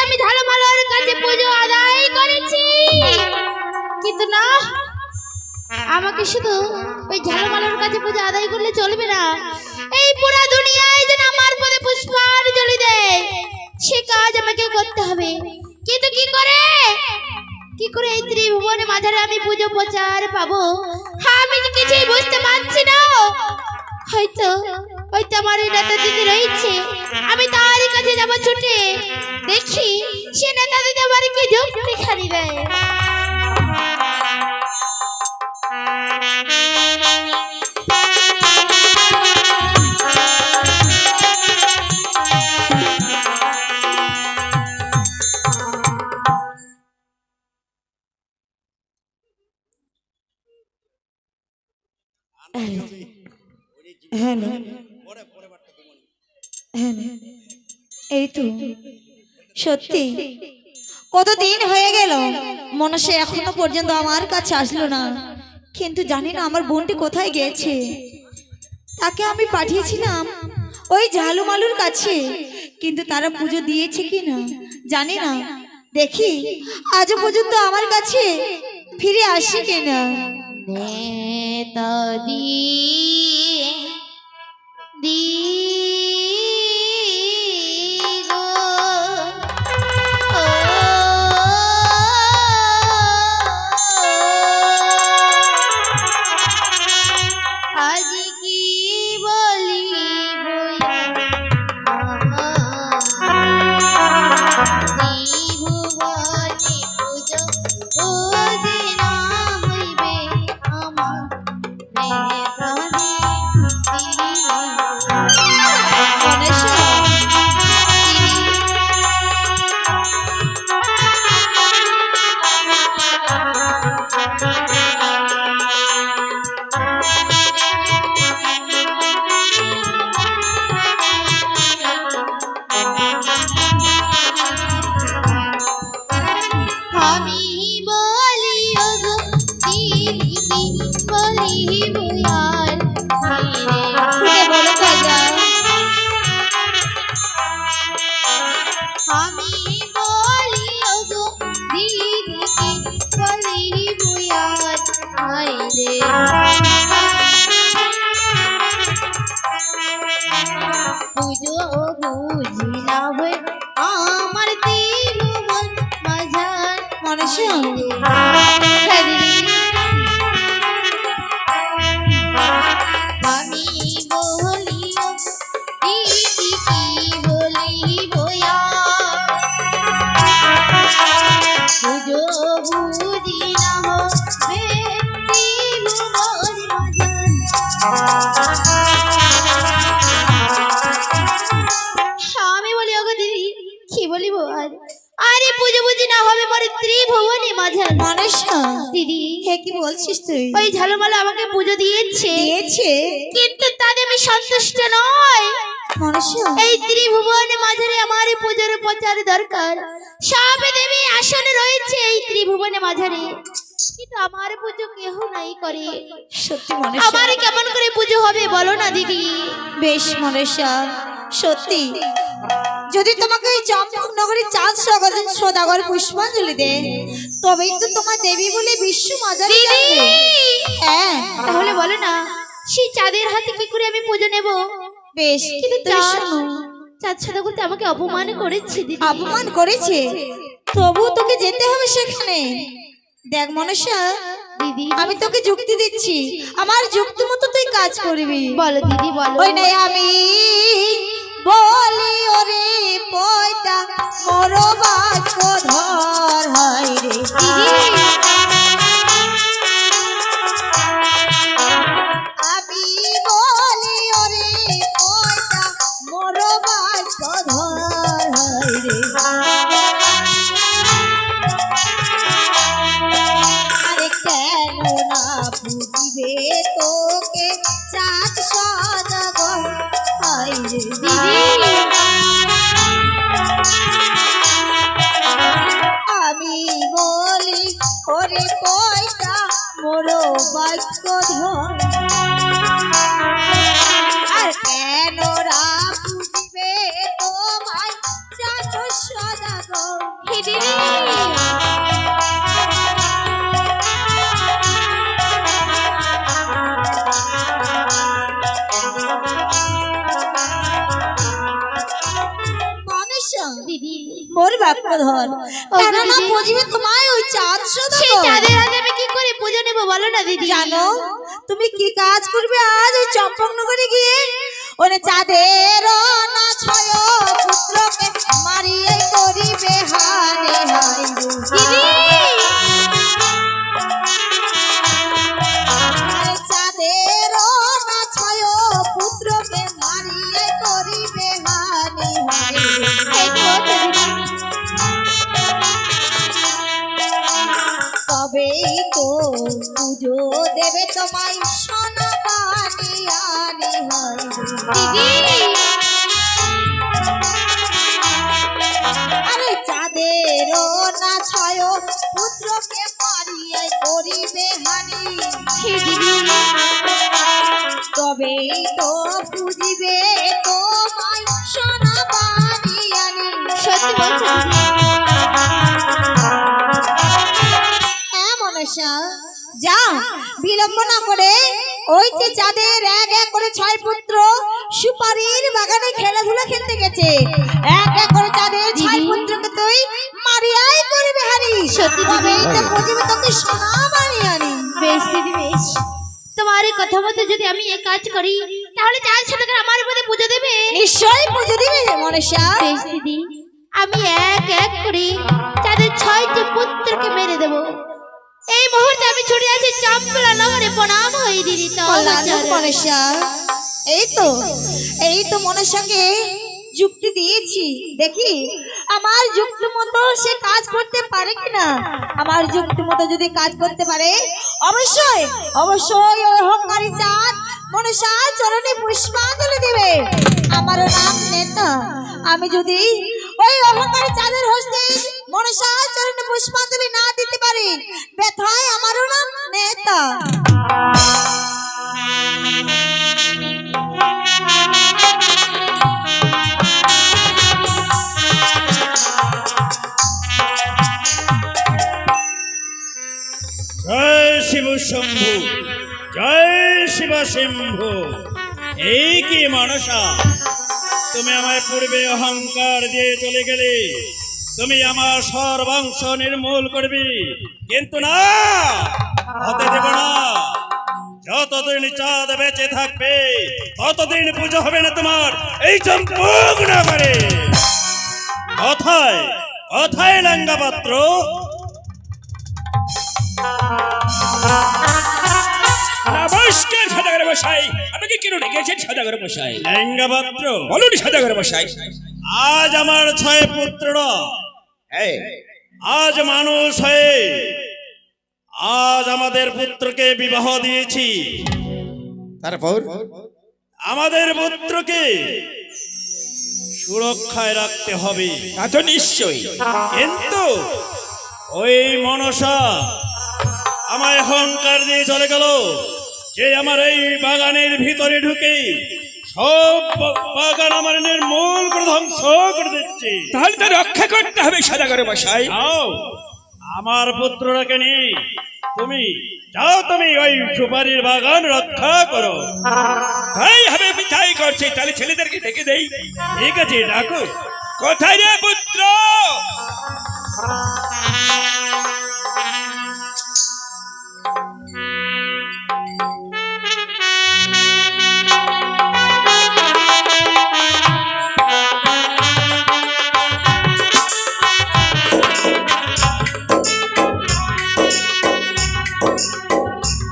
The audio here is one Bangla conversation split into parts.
আমি ঝালমালোর কাছে পুজো আদায় করেছি, কিন্তু না, আমাকে শুধু ওই ঝালমালোর কাছে পুজো আদায় করলে চলবে না। এই পুরো দুনিয়ায় যেন আমার পদে পুষ্পাঞ্জলি দেয়, সে কাজ আমাকে করতে হবে। কিন্তু কি করে এই ত্রিভুবনে মাঝারে আমি পুজো প্রচার পাবো, আমি কিছুই বুঝতে পারছি না। হয়তো আমার এই নেতা দিদি রয়েছে, আমি তার কাছে যাবো ছুটে, দেখি সে নেতা দিদি আমার কি যুক্তি খালি দেয়। হ্যালো, এই তো সত্যি কতদিন হয়ে গেল, মনসা এখনো পর্যন্ত আমার কাছে আসলো না। কিন্তু জানি না আমার বোনটি কোথায় গেছে। তাকে আমি পাঠিয়েছিলাম ওই ঝালুমালুর কাছে, কিন্তু তারা পুজো দিয়েছে কিনা জানি না। দেখি আজও পর্যন্ত আমার কাছে ফিরে আসে কিনা। আরে পুজো বুঝি না হবে মোর ত্রিভুবনে মাঝার। মনসা দিদি, হে কি বলছিস তুই? ওই ঝালমালা আমাকে পুজো দিয়েছে, কিন্তু তাতে আমি সন্তুষ্ট নই। মনসা, এই ত্রিভুবনে মাঝারে আমার পুজোর প্রচার দরকার। সব দেবী আসনে রয়েছে এই ত্রিভুবনে মাঝারে, কিন্তু আমার পুজো কেহ নাই করে। সত্যি মনসা, আমার কেমন করে পুজো হবে বলো না দিদি? বেশ মনসা, সত্যি যদি তোমাকে ওই চম্পক নগরীর চাঁদ সদাগর পুষ্পাঞ্জলি দে, তবেই তো তোমার দেবী বলে বিশ্ব মাঝারে যাবে। হ্যাঁ, তাহলে বলো না, সেই চাঁদের হাতে কি করে আমি পুজো নেব? বেশ, কিন্তু শোনো, চাঁদ সদাগর তো আমাকে অপমান করেছে দিদি। অপমান করেছে, তবু তোকে যেতে হবে সেখানে। দেখ মনসা দিদি, আমি তোকে যুক্তি দিচ্ছি, আমার যুক্তি মতো তুই কাজ করবি। বলো দিদি বলো। ওই নাই আমি বলি ওরে পয়তা মরো বাক্য ধর হয় রে আমি বলি ওরে পয়তা মরো বাক্য ধর হয় রে। আরে কেন না বুঝিবে তোকে চাঁদ সদাগর হয় রে দিদি। আমি বলি ওরে ধর কেননা বুঝবে তোমায় ওই চাঁদ শুধু সেই চাঁদের হাতে আমি কি করে পুজো নেব বলো না দিদি। জানো তুমি কি কাজ করবে আজ ওই চম্পকনগরে গিয়ে ওরে চাঁদের না ছয় পুত্রকে মারিয়ে করিবে হারে হায় দিদি আরে চাঁদের না ছয় পুত্রকে মারিয়ে করিবে হারে হায় এই তো হচ্ছে দিদি। তবেই তো পুজো দেবে তোমায় সোনা পানি আনি হয় দিদি আরে চাঁদের না ছয় পুত্রকে মারিয়ে করিবে হানি হে দিদি তবেই তো পুজিবে তোমায় সোনা পানি আনি সত্যি বলছো দিদি। মনসা যা বিলম্ব না করে ওই যে চাঁদের এক এক করে 6 পুত্র সুপারির বাগানে খেলাধুলা খেলতে গেছে এক এক করে চাঁদের 6 পুত্রকে তুই মারিয়াই করবে হারি সত্যি তবেই তো দিদি। বুঝবে তোকে সোনা মারিয়ানি বেশ দিদি বেশ। তোমার এই কথা মতো যদি আমি এই কাজ করি তাহলে চাঁদ সাথে আমার উপরে পুজো দেবে। নিশ্চয়ই পুজো দিবে মনসা বেশ দিদি আমি এক এক করে চাঁদের 6টি পুত্রকে মেরে দেব। এই মুহূর্তে আমি ছুটে আছি চাম্পলা নগরে প্রণাম হই দিদি তো মনসা এই তো মনসাকে যুক্তি দিয়েছি দেখি আমার যুক্তি মতো সে কাজ করতে পারে কিনা আমার যুক্তি মতো যদি কাজ করতে পারে অবশ্যই অবশ্যই ওই অহংকারী চাঁদ মনসার চরণে পুষ্পাঞ্জলি দেবে আমারও নাম নেতা আমি যদি ওই অহংকারী চাঁদের হস্তে মনসার চরণে পুষ্পাঞ্জলি না দিতে পারি ব্যথায় আমারও নাম নেতা জয় শিব শম্ভু জয় শিব শম্ভু এই কি মনসা তুমি আমায় পূর্বে অহংকার দিয়ে চলে গেলে তুমি আমার সর্বাংশ নির্মূল করবি কিন্তু না হতে দেব না যতদিন চাঁদ বেঁচে থাকবে ততদিন পুজো হবে না তোমার এই চম্পক না করে কথায় কথায় লাঙ্গা পাত্র নমস্কার সদাগর মশাই, আমাকে কেন ডেকেছেন সদাগর মশাই? লেঙ্গা পাত্র বলুন সদাগর মশাই। আজ আমার 6 পুত্ররা হ্যাঁ, আজ মানুষ হয়ে আজ আমাদের পুত্রকে বিবাহ দিয়েছি তারপর আমাদের পুত্রকে সুরক্ষায় রাখতে হবে তা তো নিশ্চয়ই। কিন্তু ওই মনসা আমায় অহংকার দিয়ে চলে গেল যে আমার এই বাগানের ভিতরে ঢুকে সব বাগান আমার নির্মূল করে ধ্বংস করে দিচ্ছে। তাহলে তো রক্ষা করতে হবে সদাগর মশাই। যাও আমার পুত্রটাকে নিয়ে তুমি যাও, তুমি ওই সুপারির বাগান রক্ষা করো। তাই হবে, আমি তাই করছি। তাহলে ছেলেদেরকে ডেকে দেই। ঠিক আছে, ডাকো। কোথায় রে পুত্র?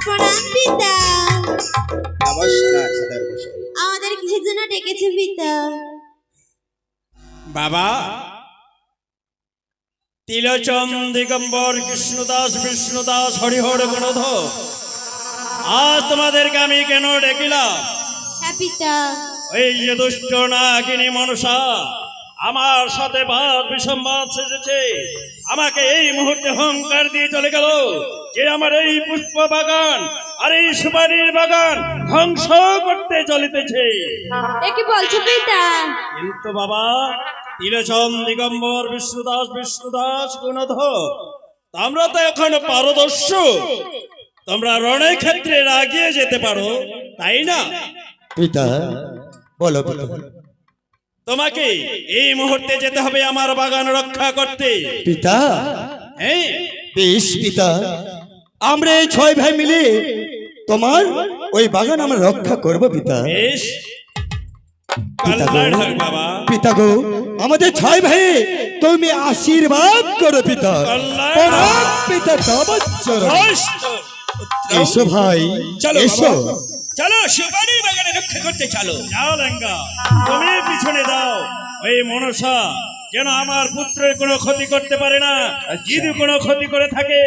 প্রণাম পিতা। নমস্কার সদাগর মশাই। আমাদের কিসের জন্য ডেকেছে পিতা? বাবা তিলোচন দিগম্বর কৃষ্ণদাস বিষ্ণুদাস হরিহর গুণধর, আজ তোমাদেরকে আমি কেন ডেকিলাম? হ্যাঁ পিতা। ওই যে দুষ্ট নাগিনী মনসা আমার সাথে বাদ বিসম্বাদ সেজেছে, আমাকে এই মুহূর্তে অহংকার দিয়ে চলে গেল যে আমার এই পুষ্প বাগান আর এই সুপারির বাগান ধ্বংস করতে চলিতেছে। কি বলছো পিতা? কিন্তু বাবা তিলোচন দিগম্বর বিষ্ণুদাস গুণধর, তোমরা তো এখন পারদর্শী, তোমরা রণের ক্ষেত্রে এগিয়ে যেতে পারো, তাই না? পিতা বলো বলো। তোমাকে এই মুহূর্তে যেতে হবে আমার বাগান রক্ষা করতে। পিতা, হ্যাঁ, বেশ পিতা, আমরা এই 6 ভাই মিলে তোমার ওই বাগান আমরা রক্ষা করব পিতা। বেশ, পিতা গো, কল্যাণ হোক বাবা। পিতা গো, আমাদের 6 ভাই তুমি আশীর্বাদ করো পিতা। কল্যাণ। প্রণাম পিতা তব চরণে। ধস্ত। এসো ভাই, চলো এসো। বাবা, চলো শিবানীর বাগানে রক্ষা করতে চলো। যাও লেঙ্গা, তুমি পিছনে দাও। ওই মনসা যেন আমার পুত্রের কোনো ক্ষতি করতে পারে না। যদি কোনো ক্ষতি করে থাকে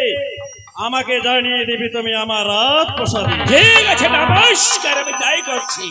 আমাকে জানিয়ে দিবি, তুমি আমার রাত প্রসাদী। ঠিক আছে, নমস্কার, আমি তাই করছি।